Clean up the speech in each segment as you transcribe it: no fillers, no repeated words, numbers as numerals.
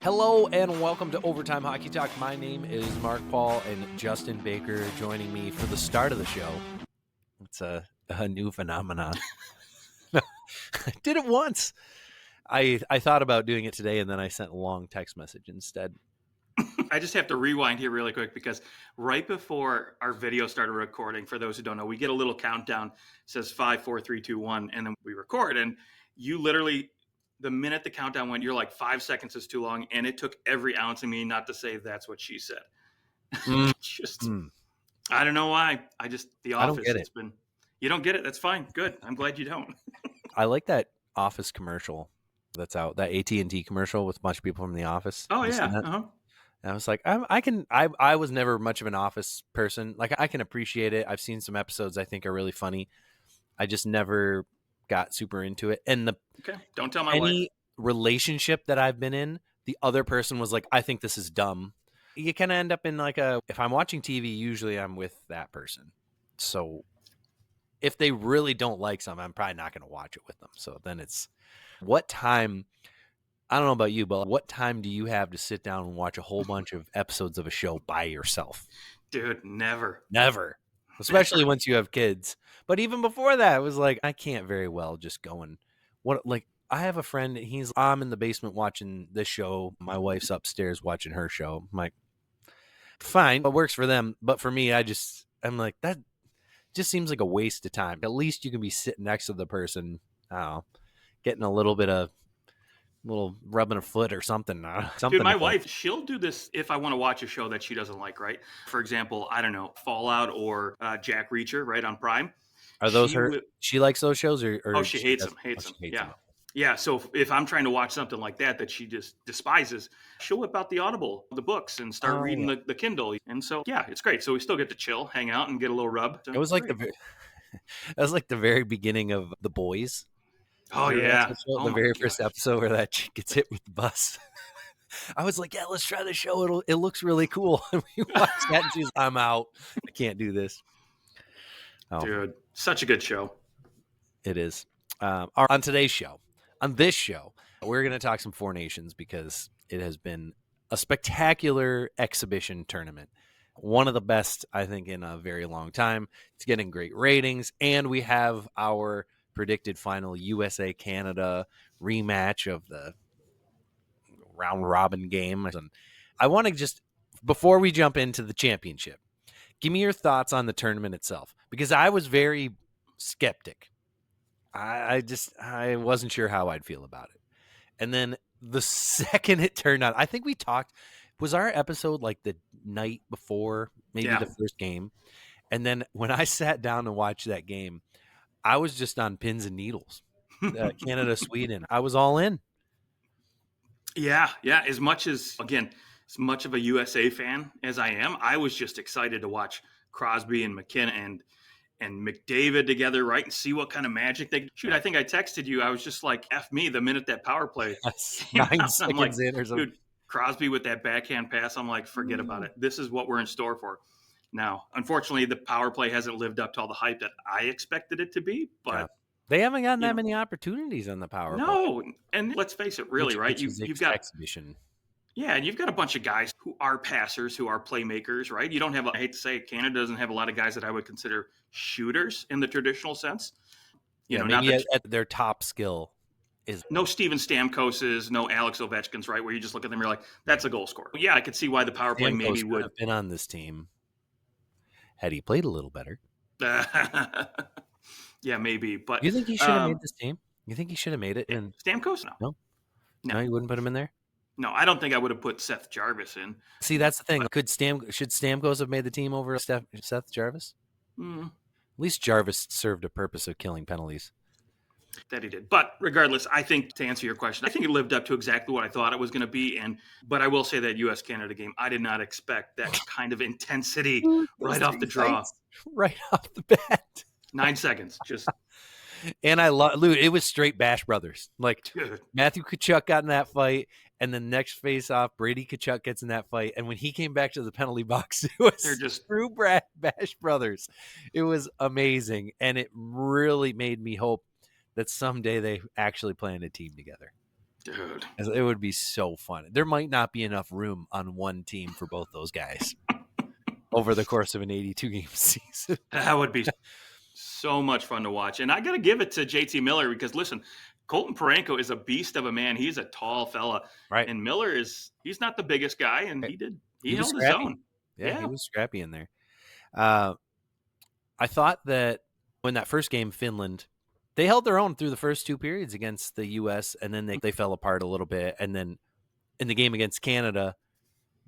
Hello and welcome to Overtime Hockey Talk. My name is Mark Paul and Justin Baker joining me for the start of the show. It's a new phenomenon. I did it once. I thought about doing it today and then I sent a long text message instead. I just have to rewind here really quick because right before our video started recording, for those who don't know, we get a little countdown. It says 5, 4, 3, 2, 1, and then we record. And you literally, the minute the countdown went, you're like 5 seconds is too long, and it took every ounce of me not to say that's what she said. I don't know why. The Office. I don't get it. It's been. You don't get it. That's fine. Good. I'm glad you don't. I like that Office commercial that's out. That AT&T commercial with a bunch of people from The Office. Oh You seen yeah. that? I was like, I was never much of an Office person. Like, I can appreciate it. I've seen some episodes I think are really funny. I just never got super into it. And Okay. Don't tell my wife. Relationship that I've been in, the other person was like, I think this is dumb. You kind of end up in like if I'm watching TV, usually I'm with that person. So if they really don't like something, I'm probably not going to watch it with them. So then it's what time. I don't know about you, but what time do you have to sit down and watch a whole bunch of episodes of a show by yourself? Dude, never. Especially once you have kids. But even before that, it was like, I can't very well just go and I have a friend, I'm in the basement watching this show. My wife's upstairs watching her show. I'm like, fine, it works for them. But for me, I'm like, that just seems like a waste of time. At least you can be sitting next to the person, I don't know, getting a little bit of rubbing a foot or something. Dude, my wife, she'll do this if I want to watch a show that she doesn't like, right? For example, I don't know, Fallout or Jack Reacher, right, on Prime. Are those she likes those shows or she hates them. Yeah. Yeah, so if I'm trying to watch something like that she just despises, she'll whip out the Audible, the books, and start reading the Kindle. And so, yeah, it's great. So we still get to chill, hang out, and get a little rub. So it was like it was like the very beginning of The Boys. Oh, yeah. The very first episode where that chick gets hit with the bus. I was like, yeah, let's try the show. It looks really cool. And we watched that and she's, I'm out. I can't do this. Oh. Dude, such a good show. It is. On today's show, on this show, we're going to talk some Four Nations because it has been a spectacular exhibition tournament. One of the best, I think, in a very long time. It's getting great ratings. And we have our predicted final USA-Canada rematch of the round-robin game. And I want to just, before we jump into the championship, give me your thoughts on the tournament itself. Because I was very skeptic. I wasn't sure how I'd feel about it. And then the second it turned out, I think we talked, was our episode like the night before, maybe the first game? And then when I sat down and watched that game, I was just on pins and needles. Canada, Sweden. I was all in. Yeah. As much of a USA fan as I am, I was just excited to watch Crosby and McKinnon and McDavid together, right? And see what kind of magic they shoot. I think I texted you. I was just like, F me the minute that power play. 9 seconds in or something. Dude, Crosby with that backhand pass. I'm like, forget about it. This is what we're in store for. Now, unfortunately, the power play hasn't lived up to all the hype that I expected it to be, but they haven't gotten that many opportunities on the power play. No, and let's face it, really, right? You've got exhibition. Yeah, and you've got a bunch of guys who are passers, who are playmakers, right? You don't have, I hate to say it, Canada doesn't have a lot of guys that I would consider shooters in the traditional sense. Maybe at their top skill is no Steven Stamkoses, no Alex Ovechkins, right? Where you just look at them, you're like, that's a goal scorer. Yeah, I could see why the power play maybe would have been on this team had he played a little better. Yeah, maybe. But you think he should have made this team? You think he should have made it? And Stamkos? No, you wouldn't put him in there. No, I don't think I would have put Seth Jarvis in. See, that's the thing. Should Stamkos have made the team over Seth Jarvis? At least Jarvis served a purpose of killing penalties. That he did. But regardless, I think to answer your question, I think it lived up to exactly what I thought it was going to be. But I will say that U.S.-Canada game, I did not expect that kind of intensity right off the draw. Right off the bat. 9 seconds. Just. And I love, it was straight Bash Brothers. Like, Dude. Matthew Tkachuk got in that fight, and the next face-off, Brady Tkachuk gets in that fight. And when he came back to the penalty box, it was just true Bash Brothers. It was amazing, and it really made me hope that someday they actually play in a team together. Dude. It would be so fun. There might not be enough room on one team for both those guys over the course of an 82 game season. That would be so much fun to watch. And I got to give it to JT Miller because listen, Colton Paranko is a beast of a man. He's a tall fella. Right. And Miller he's not the biggest guy. And he was held his scrappy. own. Yeah, he Yeah. was scrappy in there. I thought that when that first game, Finland, they held their own through the first 2 periods against the U.S., and then they fell apart a little bit. And then in the game against Canada,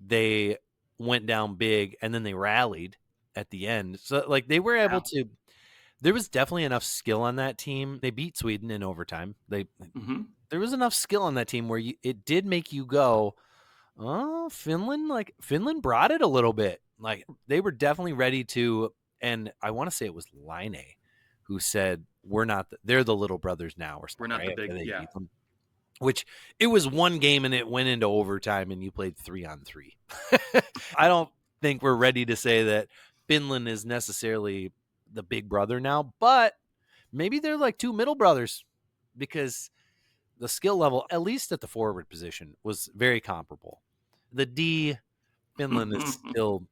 they went down big, and then they rallied at the end. So, like, they were able to – there was definitely enough skill on that team. They beat Sweden in overtime. There was enough skill on that team where it did make you go, oh, Finland? Like, Finland brought it a little bit. Like, they were definitely ready to – and I want to say it was Line who said, they're the little brothers now. Or We're not right? the big, yeah. Which it was one game and it went into overtime and you played 3-on-3. I don't think we're ready to say that Finland is necessarily the big brother now, but maybe they're like 2 middle brothers because the skill level, at least at the forward position, was very comparable. The D, Finland is still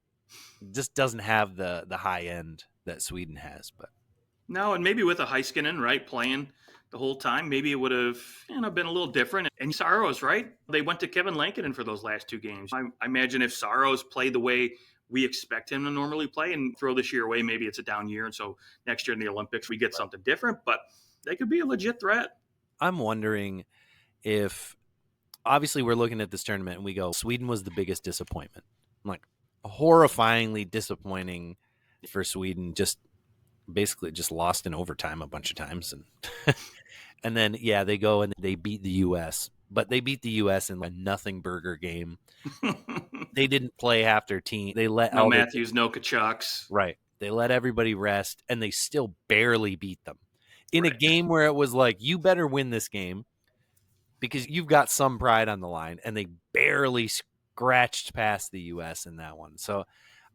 just doesn't have the high end that Sweden has, but no, and maybe with a Heiskanen, right, playing the whole time, maybe it would have been a little different. And Saros, right? They went to Kevin Lankinen for those last 2 games. I imagine if Saros played the way we expect him to normally play and throw this year away, maybe it's a down year. And so next year in the Olympics, we get something different, but they could be a legit threat. I'm wondering if, obviously we're looking at this tournament and we go, Sweden was the biggest disappointment. I'm like, horrifyingly disappointing for Sweden, basically just lost in overtime a bunch of times. And and then, yeah, they go and they beat the U.S., but they beat the U.S. in a nothing burger game. They didn't play half their team. They let no Matthews, no Kachucks. Right. They let everybody rest, and they still barely beat them in a game where it was like, you better win this game because you've got some pride on the line, and they barely scratched past the U.S. in that one. So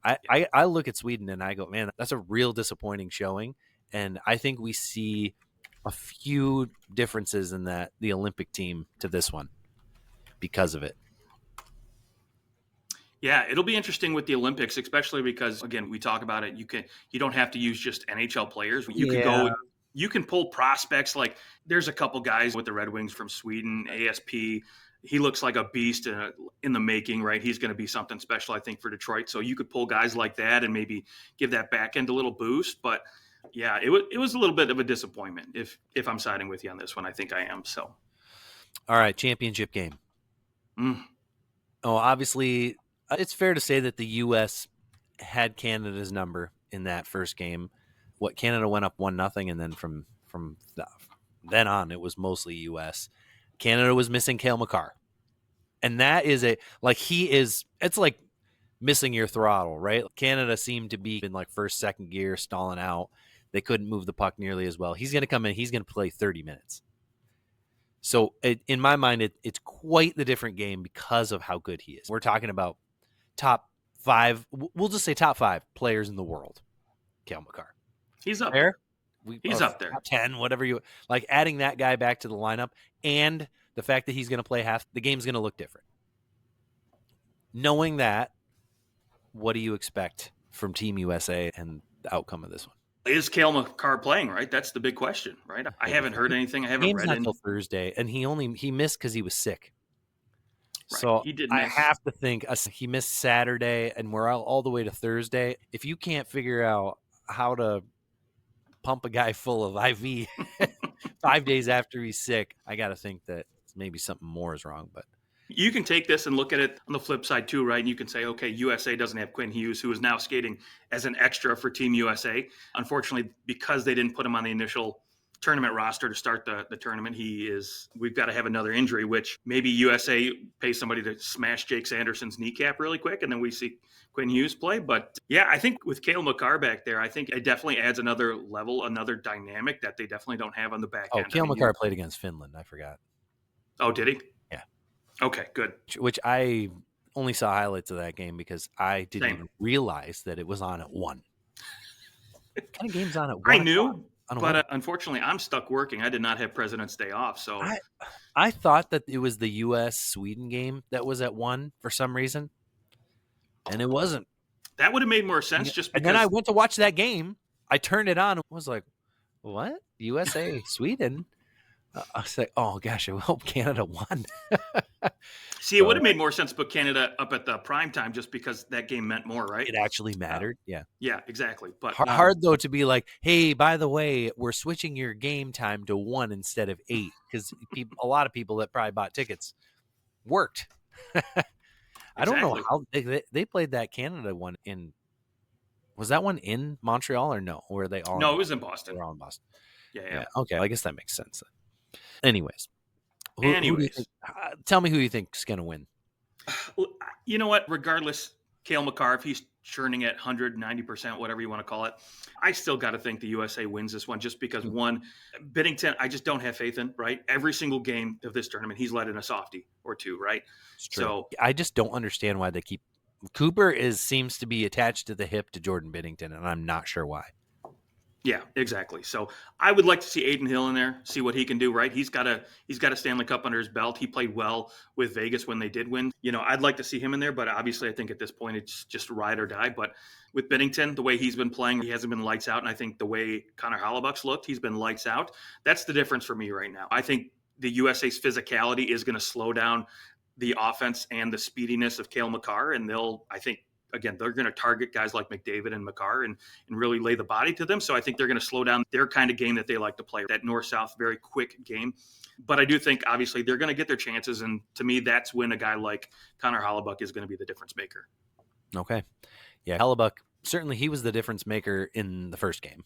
I look at Sweden and I go, man, that's a real disappointing showing. And I think we see a few differences in the Olympic team to this one because of it. Yeah, it'll be interesting with the Olympics, especially because, again, we talk about it. You don't have to use just NHL players. You can pull prospects. Like there's a couple guys with the Red Wings from Sweden, ASP. He looks like a beast in the making, right? He's going to be something special, I think, for Detroit. So you could pull guys like that and maybe give that back end a little boost. But yeah, it was a little bit of a disappointment if I'm siding with you on this one. I think I am. So, all right, championship game. Oh, obviously, it's fair to say that the U.S. had Canada's number in that first game. Canada went up 1-0, and then from then on, it was mostly U.S. Canada was missing Cale Makar. And that is it's like missing your throttle, right? Canada seemed to be in like first, second gear, stalling out. They couldn't move the puck nearly as well. He's going to come in. He's going to play 30 minutes. So in my mind, it's quite the different game because of how good he is. We're talking about top 5, we'll just say top 5 players in the world. Cale Makar. He's up there. He's up there. Top 10, whatever you like. Adding that guy back to the lineup and the fact that he's going to play half, the game's going to look different. Knowing that, what do you expect from Team USA and the outcome of this one? Is Cale Makar playing, right? That's the big question, right? I haven't heard anything. I haven't read until Thursday, and he missed because he was sick. Right. So he did I have to think he missed Saturday, and we're all the way to Thursday. If you can't figure out how to pump a guy full of IV 5 days after he's sick, I got to think that maybe something more is wrong. But you can take this and look at it on the flip side too, right? And you can say, okay, USA doesn't have Quinn Hughes, who is now skating as an extra for Team USA. Unfortunately, because they didn't put him on the initial tournament roster to start the tournament, we've got to have another injury, which maybe USA pays somebody to smash Jake Sanderson's kneecap really quick, and then we see Quinn Hughes play. But yeah, I think with Cale Makar back there, I think it definitely adds another level, another dynamic that they definitely don't have on the back end. Cale Makar played against Finland. I forgot. Oh, did he? Yeah. Okay, good. Which I only saw highlights of that game because I didn't even realize that it was on at 1. What kind of game's on at 1? I knew. On But what? unfortunately, I'm stuck working. I did not have President's Day off, so I I thought that it was the U.S. Sweden game that was at 1 for some reason, and it wasn't. that would have made more sense just And then I because. went to watch that game. I turned it on and was like, "What? USA Sweden?" I was like, "Oh gosh, I hope Canada won." See, it would So have made more sense to put Canada up at the prime time just because that game meant more, right? it actually Uh, mattered. Yeah. yeah, exactly. But Hard though to be like, hey, by the way, we're switching your game time to 1 instead of 8 because a lot of people that probably bought tickets worked. I don't know exactly. how they played that Canada one in. Was that one in Montreal or no? Or were they all in No, it was Boston? in They Boston. were all in Boston. Yeah, yeah. Yeah. Okay. I guess that makes sense. Anyways, who do you think? Anyways, Tell me who you think's gonna win. you know what? Regardless, Kale McCarr, if he's churning at 190%, whatever you want to call it, I still got to think the USA wins this one just because, one, Biddington, I just don't have faith in, right? Every single game of this tournament, he's let in a softie or two, right? It's true. So, I just don't understand why they keep Cooper seems to be attached to the hip to Jordan Biddington, and I'm not sure why. yeah, exactly. So I would like to see Aiden Hill in there, see what he can do. Right, he's got a Stanley Cup under his belt. He played well with Vegas when they did win. I'd like to see him in there, but obviously I think at this point it's just ride or die. But with Biddington, the way he's been playing, he hasn't been lights out, and I think the way Connor Hellebuyck's looked, he's been lights out. That's the difference for me right now. I think the USA's physicality is going to slow down the offense and the speediness of Cale McCarr, and I think, again, they're going to target guys like McDavid and McCarr and really lay the body to them. So I think they're going to slow down their kind of game that they like to play, that north-south, very quick game. But I do think, obviously, they're going to get their chances. And to me, that's when a guy like Connor Hellebuyck is going to be the difference maker. Okay. Yeah, Hellebuck, certainly he was the difference maker in the first game.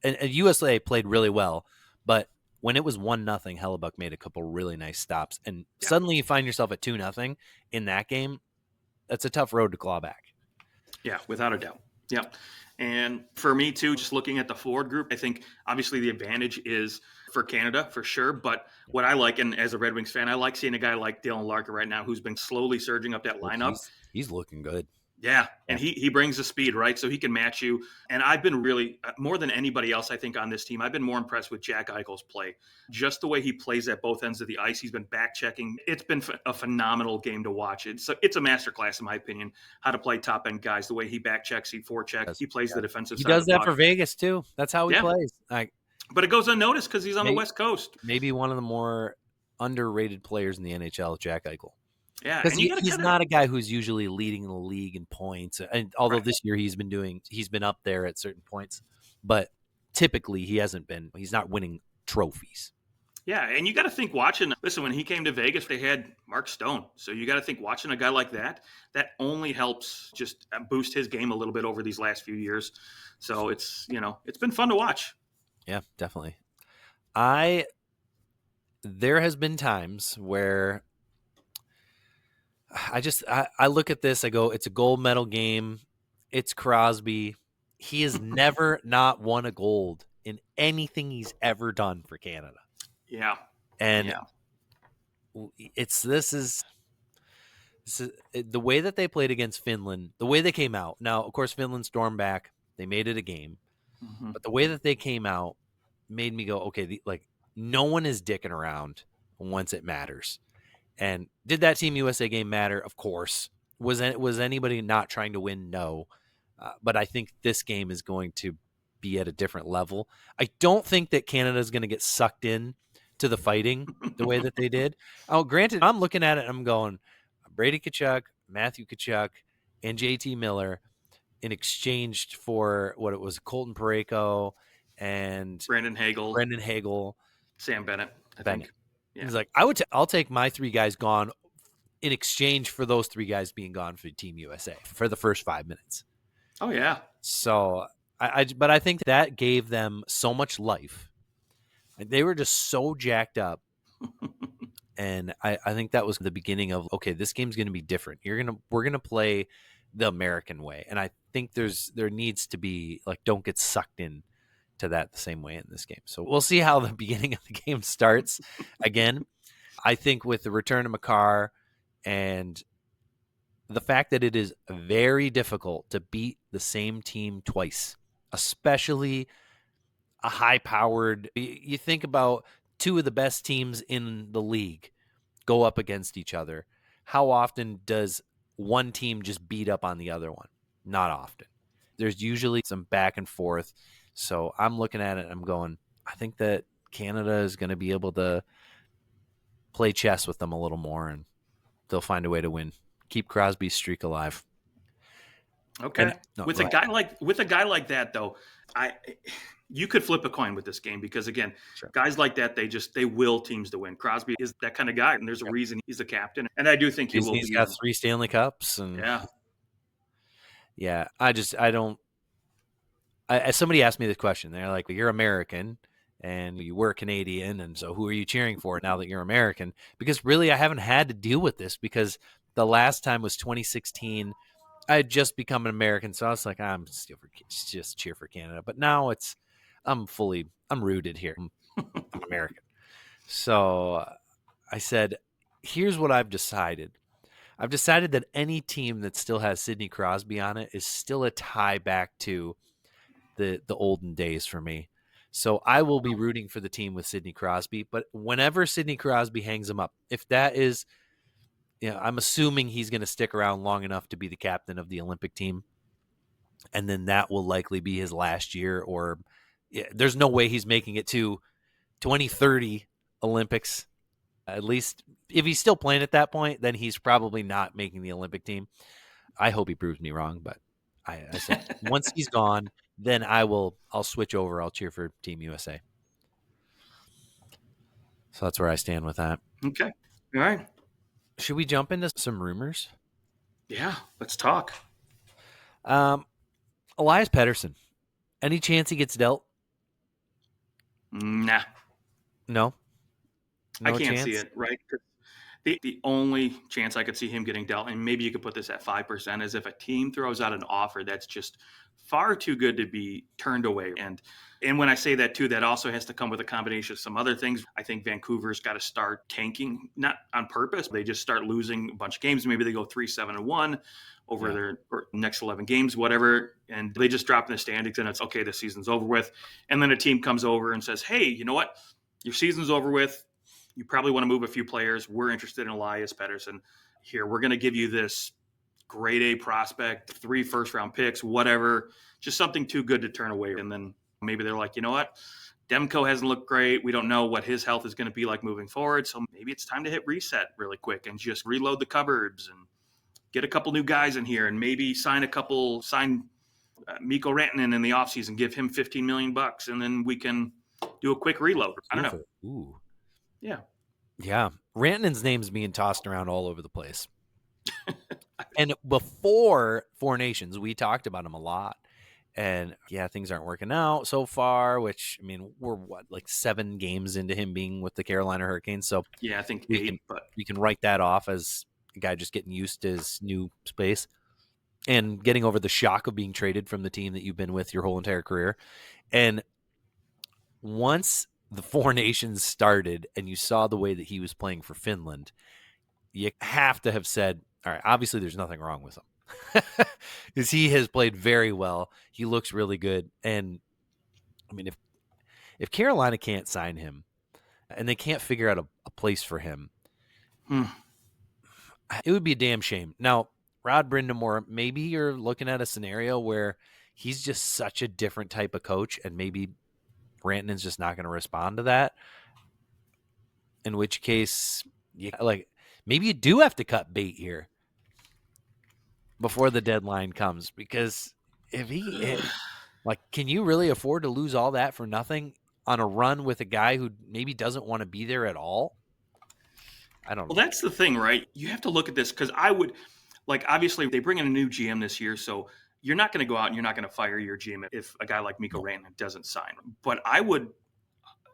And USA played really well, but when it was 1-0, Hellebuck made a couple really nice stops. And Yeah. suddenly you find yourself at 2-0 in that game. That's a tough road to claw back. Yeah, without a doubt. Yeah. And for me, too, just looking at the forward group, I think obviously the advantage is for Canada for sure. But what I like, and as a Red Wings fan, I like seeing a guy like Dylan Larkin right now who's been slowly surging up that lineup. He's looking good. Yeah, and he brings the speed, right? So he can match you. And I've been really, more than anybody else, I think, on this team, I've been more impressed with Jack Eichel's play. Just the way he plays at both ends of the ice. He's been back checking. It's been a phenomenal game to watch. It's a masterclass, in my opinion, how to play top end guys. The way he back checks, he forechecks, he plays the defensive side. He does that for Vegas too. That's how he plays. But it goes unnoticed because he's on the West Coast. Maybe one of the more underrated players in the NHL, Jack Eichel. Yeah, because he's not a guy who's usually leading the league in points. And although this year he's been up there at certain points, but typically he's not winning trophies. Yeah, and you got to think listen, when he came to Vegas, they had Mark Stone. So you got to think watching a guy like that only helps just boost his game a little bit over these last few years. So it's been fun to watch. Yeah, definitely. There has been times where I look at this, I go, it's a gold medal game. It's Crosby. He has never not won a gold in anything he's ever done for Canada. Yeah. And this is the way that they played against Finland, the way they came out. Now, of course, Finland stormed back. They made it a game. Mm-hmm. But the way that they came out made me go, okay, no one is dicking around once it matters. And did that Team USA game matter? Of course. Was anybody not trying to win? No. But I think this game is going to be at a different level. I don't think that Canada is going to get sucked in to the fighting the way that they did. Oh, granted, I'm looking at it and I'm going, Brady Tkachuk, Matthew Tkachuk, and JT Miller in exchange for what it was, Colton Parayko and Brandon Hagel, Sam Bennett, I think. Yeah. He's like, I'll take my 3 guys gone in exchange for those 3 guys being gone for Team USA for the first 5 minutes. Oh yeah. So but I think that gave them so much life. They were just so jacked up. And I think that was the beginning of, okay, this game's going to be different. We're going to play the American way. And I think there needs to be, don't get sucked in to that the same way in this game. So we'll see how the beginning of the game starts. Again, I think with the return of Makar and the fact that it is very difficult to beat the same team twice, especially a high-powered. You think about two of the best teams in the league go up against each other. How often does one team just beat up on the other one? Not often. There's usually some back and forth. So I'm looking at it and I'm going, I think that Canada is going to be able to play chess with them a little more, and they'll find a way to win. Keep Crosby's streak alive. Okay. And no, With go a ahead. guy like that though, I you could flip a coin with this game because again, Sure. guys like that they will teams to win. Crosby is that kind of guy, and there's a Yep. reason he's the captain, and I do think he will Disney's be. got 3 Stanley Cups, and Yeah. yeah, I don't. Somebody asked me this question. They're like, well, "You're American, and you were Canadian, and so who are you cheering for now that you're American?" Because really, I haven't had to deal with this because the last time was 2016. I had just become an American, so I was like, I'm still just cheer for Canada. But now I'm rooted here. I'm American. So I said, here's what I've decided. I've decided that any team that still has Sidney Crosby on it is still a tie back to the olden days for me. So I will be rooting for the team with Sidney Crosby. But whenever Sidney Crosby hangs him up, if that is, I'm assuming he's going to stick around long enough to be the captain of the Olympic team, and then that will likely be his last year. Or there's no way he's making it to 2030 Olympics. At least if he's still playing at that point, then he's probably not making the Olympic team. I hope he proves me wrong, but I said once he's gone, then I'll switch over. I'll cheer for Team USA. So that's where I stand with that. Okay. All right. Should we jump into some rumors? Yeah. Let's talk. Um, Elias Pettersson. Any chance he gets dealt? Nah, No, I no can't see chance. it. Right. The only chance I could see him getting dealt, and maybe you could put this at 5%, is if a team throws out an offer that's just far too good to be turned away. And when I say that too, that also has to come with a combination of some other things. I think Vancouver's got to start tanking, not on purpose. They just start losing a bunch of games. Maybe they go 3-7-1 over their next 11 games, whatever, and they just drop in the standings, and it's okay. The season's over with. And then a team comes over and says, "Hey, you know what? Your season's over with. You probably want to move a few players. We're interested in Elias Pettersson. Here, we're going to give you this grade A prospect, 3 first-round picks, whatever, just something too good to turn away." And then maybe they're like, you know what? Demko hasn't looked great. We don't know what his health is going to be like moving forward. So maybe it's time to hit reset really quick and just reload the cupboards and get a couple new guys in here and maybe sign Mikko Rantanen in the offseason, give him $15 million, and then we can do a quick reload. I don't know. Ooh. Yeah. Yeah. Rantanen's name's being tossed around all over the place. And before Four Nations, we talked about him a lot. And yeah, things aren't working out so far, which, I mean, we're like 7 games into him being with the Carolina Hurricanes. So Yeah, I think we 8, can but we can write that off as a guy just getting used to his new space and getting over the shock of being traded from the team that you've been with your whole entire career. And once the Four Nations started and you saw the way that he was playing for Finland, you have to have said, all right, obviously there's nothing wrong with him. Because he has played very well. He looks really good. And I mean, if Carolina can't sign him and they can't figure out a place for him, it would be a damn shame. Now, Rod Brindamore, maybe you're looking at a scenario where he's just such a different type of coach, and maybe Rantanen's just not going to respond to that. In which case, maybe you do have to cut bait here before the deadline comes, because if can you really afford to lose all that for nothing on a run with a guy who maybe doesn't want to be there at all? I don't Well, know. that's the thing, right? You have to look at this because obviously, they bring in a new GM this year. So you're not going to go out and you're not going to fire your GM if a guy like Mikko Rantanen doesn't sign. But I would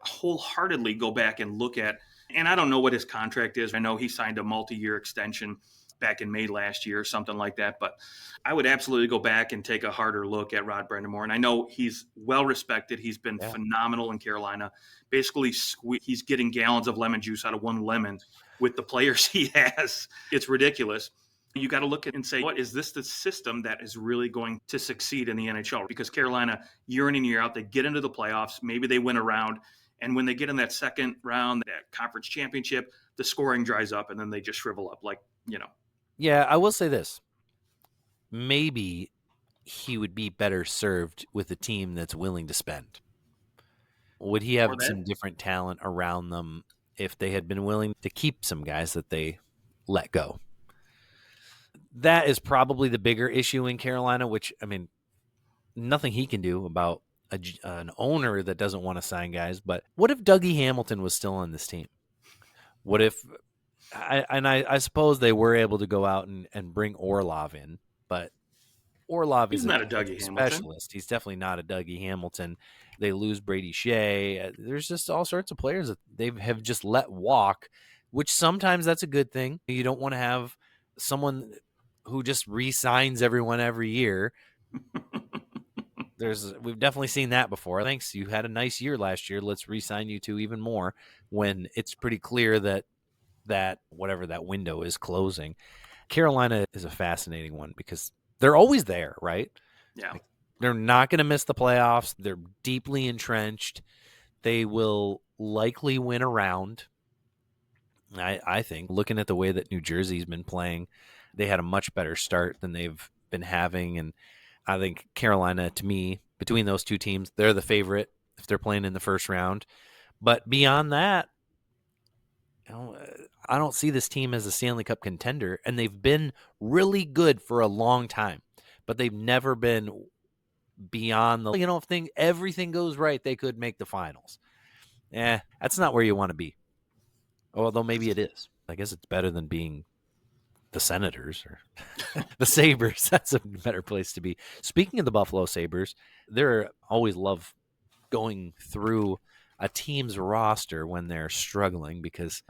wholeheartedly go back and look at, and I don't know what his contract is. I know he signed a multi-year extension back in May last year or something like that. But I would absolutely go back and take a harder look at Rod Brindamore. And I know he's well respected. He's been phenomenal in Carolina. Basically, he's getting gallons of lemon juice out of one lemon with the players he has. It's ridiculous. You got to look at and say, what is this the system that is really going to succeed in the NHL? Because Carolina, year in and year out, they get into the playoffs. Maybe they win a round. And when they get in that second round, that conference championship, the scoring dries up and then they just shrivel up like, Yeah, I will say this. Maybe he would be better served with a team that's willing to spend. Would he have or some that. different talent around them if they had been willing to keep some guys that they let go? That is probably the bigger issue in Carolina, which, I mean, nothing he can do about an owner that doesn't want to sign guys. But what if Dougie Hamilton was still on this team? What if, I suppose they were able to go out and bring Orlov in, but Orlov He's is a not a defensive Dougie Hamilton. specialist. He's definitely not a Dougie Hamilton. They lose Brady Shea. There's just all sorts of players that they have just let walk, which sometimes that's a good thing. You don't want to have someone who just re-signs everyone every year. We've definitely seen that before. Thanks, you had a nice year last year. Let's re-sign you to even more when it's pretty clear that whatever that window is closing. Carolina is a fascinating one because they're always there, right? Yeah. Like, they're not going to miss the playoffs. They're deeply entrenched. They will likely win a round. I think, looking at the way that New Jersey's been playing, they had a much better start than they've been having. And I think Carolina, to me, between those two teams, they're the favorite if they're playing in the first round. But beyond that, I don't see this team as a Stanley Cup contender, and they've been really good for a long time, but they've never been beyond the, if everything goes right, they could make the finals. That's not where you want to be. Although maybe it is. I guess it's better than being the Senators or the Sabres. That's a better place to be. Speaking of the Buffalo Sabres, they're always love going through a team's roster when they're struggling because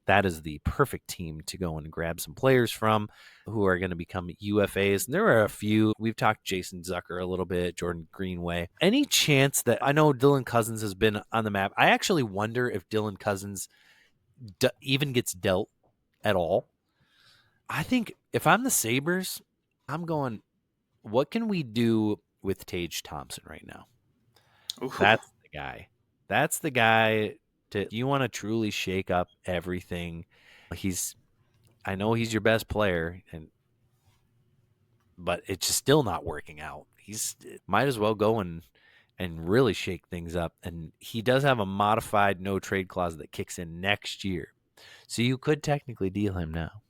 that is the perfect team to go and grab some players from who are going to become UFAs. And there are a few. We've talked Jason Zucker a little bit, Jordan Greenway. Any chance that, I know Dylan Cousins has been on the map. I actually wonder if Dylan Cousins even gets dealt at all. I think if I'm the Sabres, I'm going, what can we do with Tage Thompson right now? Ooh. That's the guy. That's the guy you want to truly shake up everything. I know he's your best player, but it's just still not working out. Might as well go and really shake things up. And he does have a modified no trade clause that kicks in next year. So you could technically deal him now.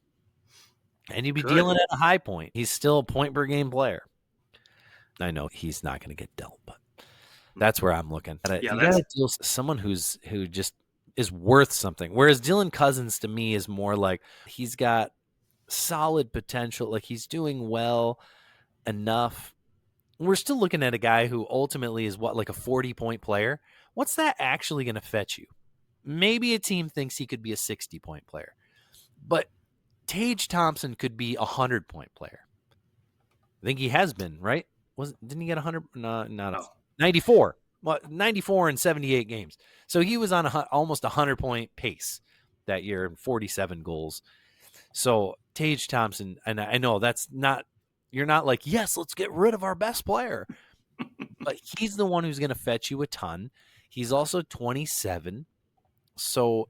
And you'd be dealing at a high point. He's still a point per game player. I know he's not going to get dealt, but that's where I'm looking. Yeah, you got to deal someone who just is worth something. Whereas Dylan Cousins to me is more like he's got solid potential. Like he's doing well enough. We're still looking at a guy who ultimately is like a 40-point player. What's that actually going to fetch you? Maybe a team thinks he could be a 60-point player, but Tage Thompson could be a 100-point player. I think he has been, right? Didn't he get 100? No, not 94. Well, 94 in 78 games. So he was on almost a 100-point pace that year and 47 goals. So Tage Thompson, and I know that's not, you're not like, yes, let's get rid of our best player. But he's the one who's going to fetch you a ton. He's also 27. So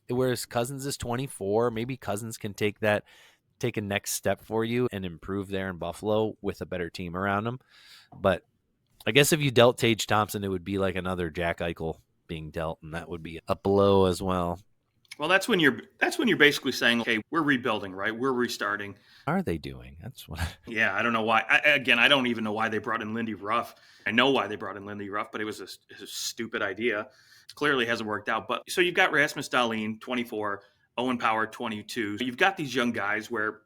whereas Cousins is 24, maybe Cousins can take a next step for you and improve there in Buffalo with a better team around him. But I guess if you dealt Tage Thompson, it would be like another Jack Eichel being dealt, and that would be a blow as well. Well, that's when you're basically saying, okay, we're rebuilding, right? We're restarting. How are they doing? That's what. Yeah, I don't know why. I don't even know why they brought in Lindy Ruff. I know why they brought in Lindy Ruff, but it was a stupid idea. Clearly hasn't worked out. But so you've got Rasmus Dahlin, 24, Owen Power, 22. So you've got these young guys where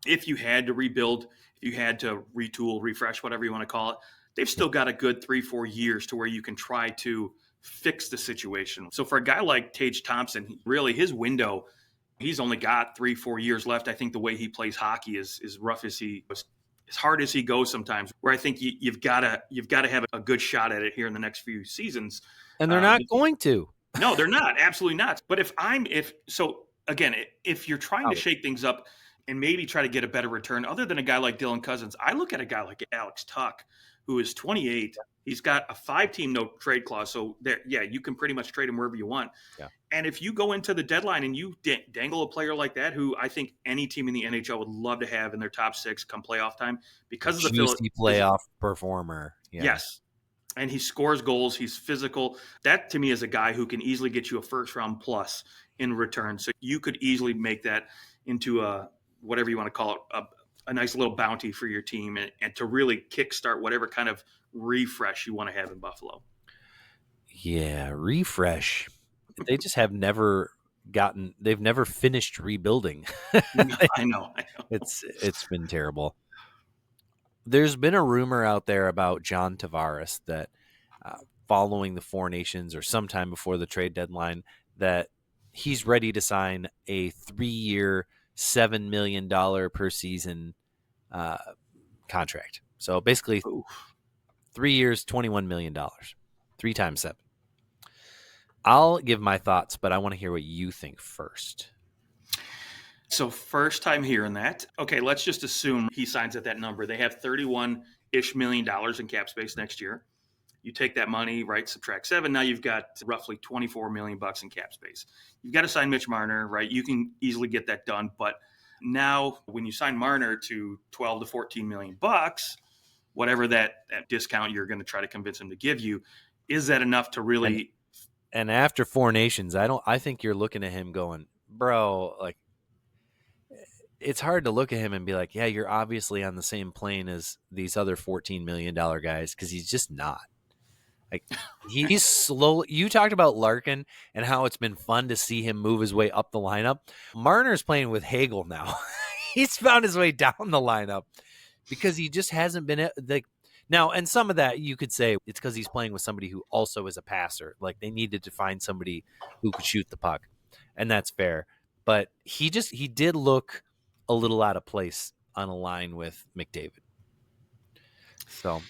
if you had to rebuild, if you had to retool, refresh, whatever you want to call it, they've still got a good 3-4 years to where you can try to fix the situation. So for a guy like Tage Thompson, really his window, he's only got 3-4 years left. I think the way he plays hockey is rough as hard as he goes sometimes, where I think you've got to have a good shot at it here in the next few seasons. And they're not going to. No, they're not. Absolutely not. But if you're trying to shake things up and maybe try to get a better return other than a guy like Dylan Cousins. I look at a guy like Alex Tuck, who is 28. He's got a 5-team no trade clause. So there, yeah, you can pretty much trade him wherever you want. Yeah. And if you go into the deadline and you dangle a player like that, who I think any team in the NHL would love to have in their top 6 come playoff time, because of the juicy playoff performer. Yeah. Yes. And he scores goals. He's physical. That to me is a guy who can easily get you a first round plus in return. So you could easily make that into a, whatever you want to call it, a nice little bounty for your team, and to really kickstart whatever kind of refresh you want to have in Buffalo. Yeah, refresh. They just have never they've never finished rebuilding. I know. It's been terrible. There's been a rumor out there about John Tavares that following the Four Nations or sometime before the trade deadline, that he's ready to sign a 3-year, $7 million per season contract. So basically, 3 years, $21 million, 3 times 7. I'll give my thoughts, but I want to hear what you think first. So first time hearing that. Okay, let's just assume he signs at that number. They have $31-ish million in cap space next year. You take that money, right? Subtract 7. Now you've got roughly $24 million in cap space. You've got to sign Mitch Marner, right? You can easily get that done. But now when you sign Marner to 12 to 14 million bucks, whatever that discount you're going to try to convince him to give you, is that enough to really? And after Four Nations, I think you're looking at him going, bro, like, it's hard to look at him and be like, yeah, you're obviously on the same plane as these other $14 million guys, because he's just not. Like, he's slow. You talked about Larkin and how it's been fun to see him move his way up the lineup. Marner's playing with Hagel now. He's found his way down the lineup because he just hasn't been like now. And some of that you could say it's because he's playing with somebody who also is a passer. Like, they needed to find somebody who could shoot the puck, and that's fair. But he did look a little out of place on a line with McDavid. So.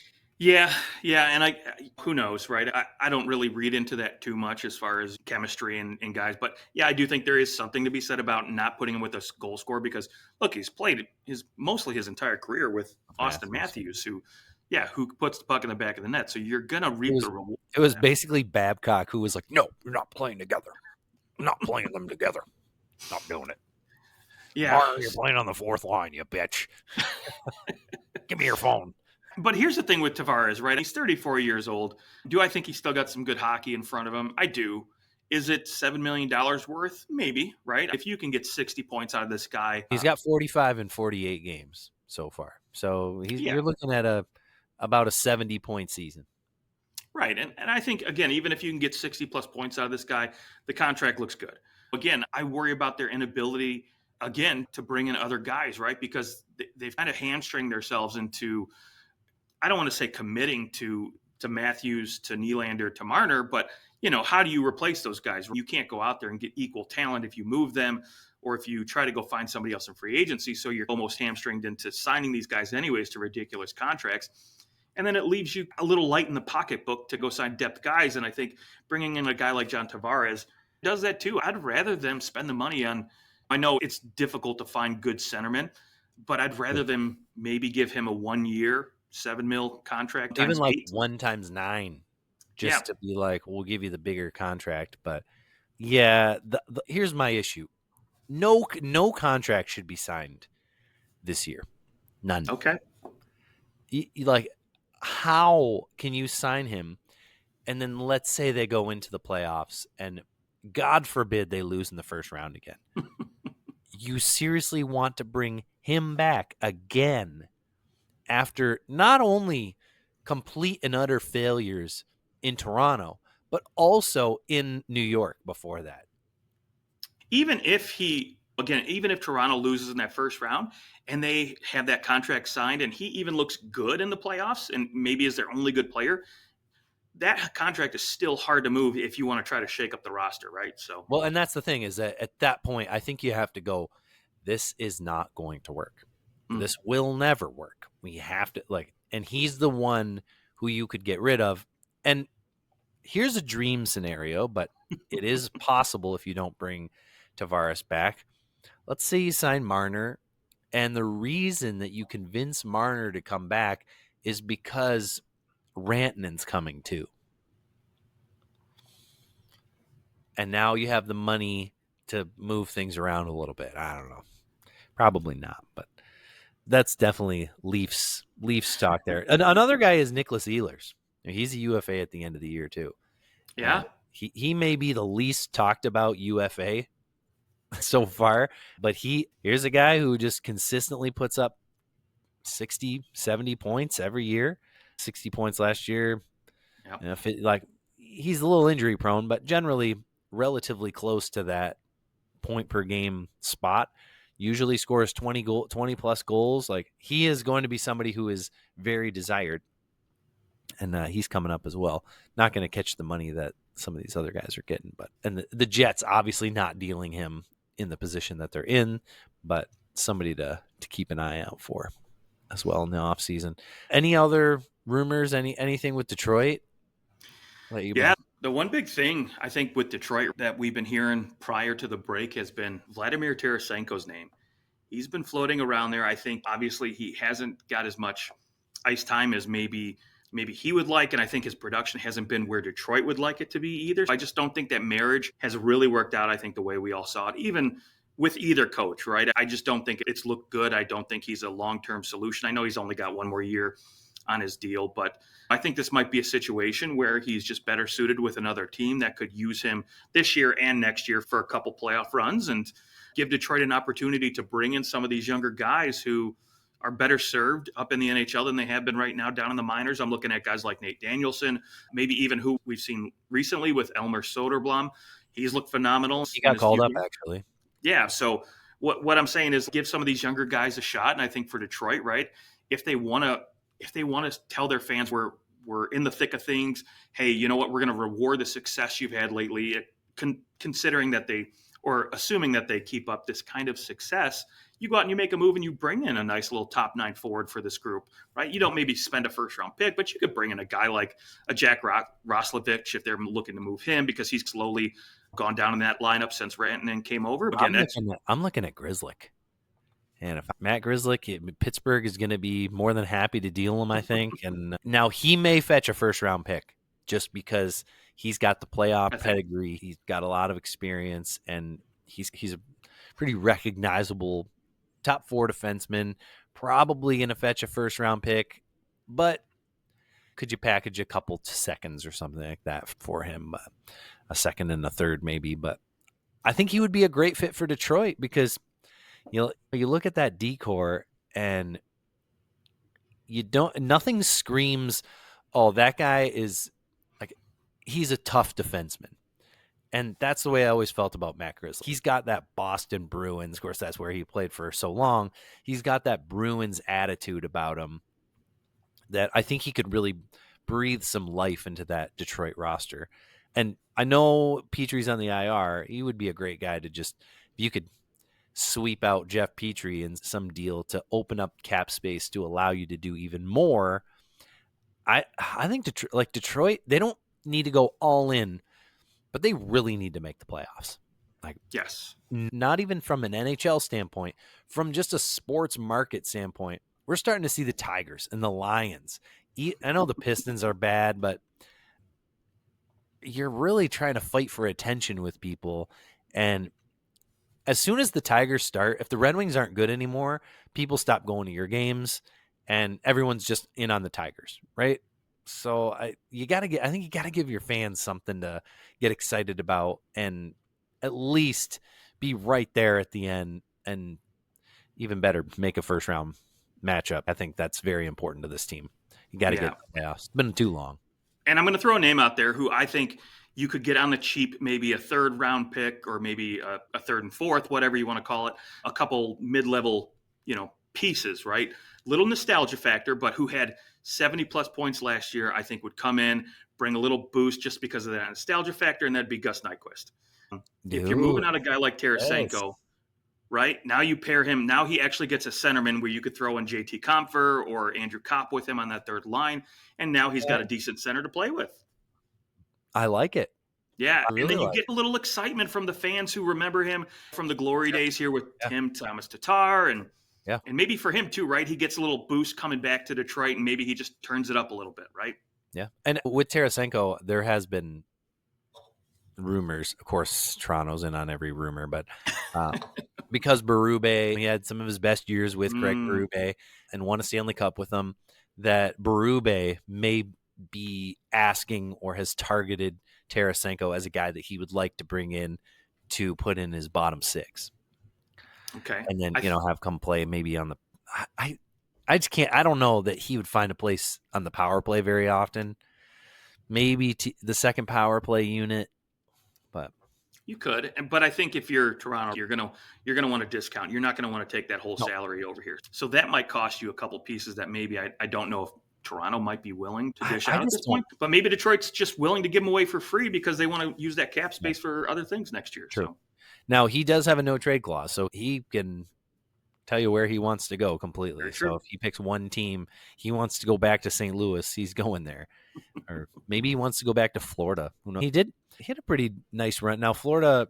Yeah, and who knows, right? I don't really read into that too much as far as chemistry and guys, but yeah, I do think there is something to be said about not putting him with a goal scorer, because look, he's played mostly his entire career with Austin Matthews, who puts the puck in the back of the net. So you're gonna reap the reward. It was basically Babcock who was like, "No, you're not playing together. I'm not playing them together. Not doing it." Yeah, Martin, you're playing on the 4th line, you bitch. Give me your phone. But here's the thing with Tavares, right? He's 34 years old. Do I think he's still got some good hockey in front of him? I do. Is it $7 million worth? Maybe, right? If you can get 60 points out of this guy. He's got 45 in 48 games so far. So you're looking at about a 70-point season. Right. And I think, again, even if you can get 60-plus points out of this guy, the contract looks good. Again, I worry about their inability, again, to bring in other guys, right? Because they've kind of hamstringed themselves into, I don't want to say committing to Matthews, to Nylander, to Marner, but, how do you replace those guys? You can't go out there and get equal talent if you move them, or if you try to go find somebody else in free agency. So you're almost hamstringed into signing these guys anyways to ridiculous contracts. And then it leaves you a little light in the pocketbook to go sign depth guys. And I think bringing in a guy like John Tavares does that too. I'd rather them spend the money on, I know it's difficult to find good centermen, but I'd rather them maybe give him a 1-year, $7 million contract. Even like 8. 1 times 9, just to be like, we'll give you the bigger contract. But yeah, here's my issue. No contract should be signed this year. None. Okay. Like, how can you sign him? And then let's say they go into the playoffs and God forbid they lose in the first round again. You seriously want to bring him back again after not only complete and utter failures in Toronto, but also in New York before that? Even if Toronto loses in that first round and they have that contract signed and he even looks good in the playoffs and maybe is their only good player, that contract is still hard to move if you want to try to shake up the roster, right? So, well, and that's the thing, is that at that point, I think you have to go, this is not going to work. This will never work. We have to, and he's the one who you could get rid of. And here's a dream scenario, but it is possible if you don't bring Tavares back. Let's say you sign Marner And the reason that you convince Marner to come back is because Rantanen's coming too. And now you have the money to move things around a little bit. I don't know. Probably not, but that's definitely Leafs talk there. Another guy is Nicholas Ehlers. He's a UFA at the end of the year too. Yeah. He may be the least talked about UFA so far, but here's a guy who just consistently puts up 60, 70 points every year. 60 points last year. Yep. He's a little injury prone, but generally relatively close to that point per game spot. Usually scores 20 plus goals. Like, he is going to be somebody who is very desired, and he's coming up as well. Not going to catch the money that some of these other guys are getting, but the Jets obviously not dealing him in the position that they're in, but somebody to keep an eye out for as well in the offseason. Any other rumors? Anything with Detroit? Yeah. The one big thing I think with Detroit that we've been hearing prior to the break has been Vladimir Tarasenko's name. He's been floating around there. I think obviously he hasn't got as much ice time as maybe he would like, and I think his production hasn't been where Detroit would like it to be either. I just don't think that marriage has really worked out, I think, the way we all saw it, even with either coach, right? I just don't think it's looked good. I don't think he's a long-term solution. I know he's only got one more year on his deal, but I think this might be a situation where he's just better suited with another team that could use him this year and next year for a couple playoff runs and give Detroit an opportunity to bring in some of these younger guys who are better served up in the NHL than they have been right now down in the minors. I'm looking at guys like Nate Danielson, maybe even who we've seen recently with Elmer Soderblom. He's looked phenomenal. He got called up, actually. Yeah, so what I'm saying is give some of these younger guys a shot, and I think for Detroit, right, if they want to tell their fans we're in the thick of things, hey, you know what, we're going to reward the success you've had lately, considering that assuming that they keep up this kind of success, you go out and you make a move and you bring in a nice little top 9 forward for this group, right? You don't maybe spend a first round pick, but you could bring in a guy like a Jack Roslovic if they're looking to move him because he's slowly gone down in that lineup since Rantanen came over. Again, I'm looking at Grzelcyk. And if Matt Grzelcyk, Pittsburgh is going to be more than happy to deal him, I think. And now he may fetch a first-round pick just because he's got the playoff pedigree. He's got a lot of experience, and he's a pretty recognizable top 4 defenseman. Probably going to fetch a first-round pick, but could you package a couple seconds or something like that for him? A second and a third, maybe. But I think he would be a great fit for Detroit because you look at that decor and nothing screams, oh, that guy is like, he's a tough defenseman. And that's the way I always felt about Matt Grzelcyk. He's got that Boston Bruins, of course, that's where he played for so long. He's got that Bruins attitude about him that I think he could really breathe some life into that Detroit roster. And I know Petrie's on the IR. He would be a great guy to just, if you could sweep out Jeff Petrie in some deal to open up cap space to allow you to do even more. I think Detroit, they don't need to go all in, but they really need to make the playoffs. Like, yes, not even from an NHL standpoint, from just a sports market standpoint. We're starting to see the Tigers and the Lions. I know the Pistons are bad, but you're really trying to fight for attention with people. And as soon as the Tigers start, if the Red Wings aren't good anymore, people stop going to your games and everyone's just in on the Tigers, right? So I think you got to give your fans something to get excited about and at least be right there at the end, and even better, make a first round matchup. I think that's very important to this team. You got to get the playoffs. It's been too long. And I'm going to throw a name out there who I think you could get on the cheap, maybe a 3rd round pick or maybe a 3rd and 4th, whatever you want to call it, a couple mid-level, pieces, right? Little nostalgia factor, but who had 70 plus points last year, I think would come in, bring a little boost just because of that nostalgia factor, and that'd be Gus Nyquist. If you're moving out a guy like Tarasenko, right, now you pair him, now he actually gets a centerman where you could throw in JT Compher or Andrew Kopp with him on that 3rd line, and now he's got a decent center to play with. I like it. Yeah, and then you get a little excitement from the fans who remember him from the glory days here with Tim Thomas Tatar and Yeah. And maybe for him too, right? He gets a little boost coming back to Detroit, and maybe he just turns it up a little bit, right? Yeah. And with Tarasenko, there has been rumors. Of course, Toronto's in on every rumor, but because Berube, he had some of his best years with Greg Berube and won a Stanley Cup with him, that Berube may be asking or has targeted Tarasenko as a guy that he would like to bring in to put in his bottom six. Okay. And then, have come play maybe on the I just can't. I don't know that he would find a place on the power play very often. Maybe the second power play unit, but you could. But I think if you're Toronto, you're gonna want to discount. You're not gonna want to take that whole salary over here. So that might cost you a couple pieces that maybe I don't know if Toronto might be willing to dish out at this point. But maybe Detroit's just willing to give them away for free because they want to use that cap space for other things next year. True. So. Now he does have a no trade clause, so he can tell you where he wants to go completely. So if he picks one team, he wants to go back to St. Louis, he's going there. Or maybe he wants to go back to Florida. Who knows? He had a pretty nice run. Now Florida,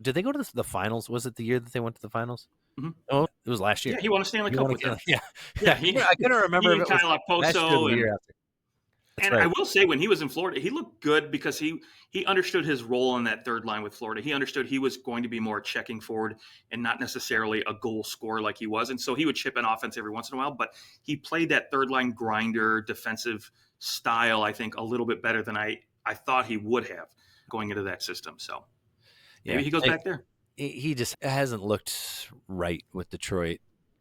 did they go to the finals? Was it the year that they went to the finals? Mm-hmm. Oh, it was last year. Yeah, he won a Stanley Cup with him. Yeah. I couldn't remember if it was last year or the year after. And right. I will say, when he was in Florida, he looked good because he understood his role in that third line with Florida. He understood he was going to be more checking forward and not necessarily a goal scorer like he was. And so he would chip in offense every once in a while, but he played that third line grinder defensive style, I think, a little bit better than I thought he would have going into that system. So maybe he goes back there. He just hasn't looked right with Detroit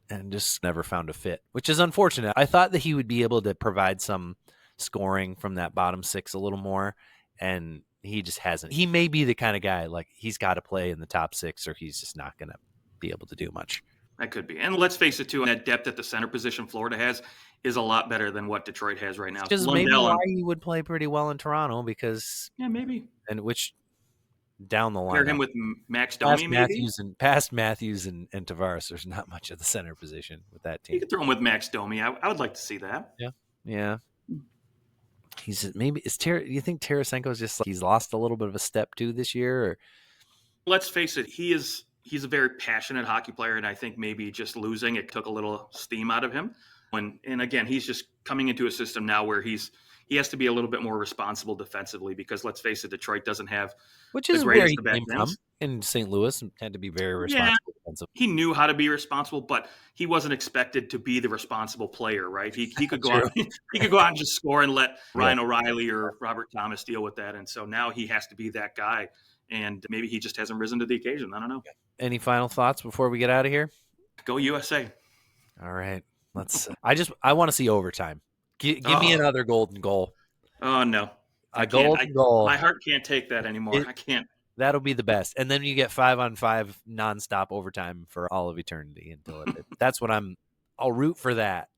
and just never found a fit, which is unfortunate. I thought that he would be able to provide some scoring from that bottom six a little more, and he just hasn't. He may be the kind of guy, like, he's got to play in the top six or he's just not going to be able to do much. That could be. And let's face it, too, that depth at the center position Florida has is a lot better than what Detroit has right now. Which is maybe why he would play pretty well in Toronto, because maybe. And which down the line, pair him with Max Domi, past Matthews and Tavares, there's not much of the center position with that team. You could throw him with Max Domi. I would like to see that. Yeah. He's maybe you think Tarasenko's just he's lost a little bit of a step too this year? Or? Let's face it, he's a very passionate hockey player, and I think maybe just losing it took a little steam out of him. And again, he's just coming into a system now where he has to be a little bit more responsible defensively, because let's face it, Detroit doesn't have which is where he came from in St. Louis, and had to be very responsible defensively. He knew how to be responsible, but he wasn't expected to be the responsible player, right? He could go out, he could go out and just score and let Ryan O'Reilly or Robert Thomas deal with that. And so now he has to be that guy, and maybe he just hasn't risen to the occasion. I don't know. Any final thoughts before we get out of here? Go USA. All right. Let's I want to see overtime. Give me another golden goal. Oh no. A golden goal. My heart can't take that anymore. I can't. That'll be the best. And then you get 5-on-5 nonstop overtime for all of eternity until it. That's what I'll root for that.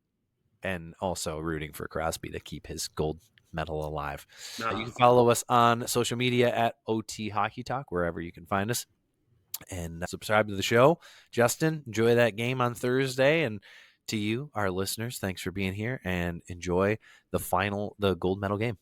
And also rooting for Crosby to keep his gold medal alive. You can follow us on social media at OT Hockey Talk, wherever you can find us. And subscribe to the show. Justin, enjoy that game on Thursday. And to you, our listeners, thanks for being here, and enjoy the gold medal game.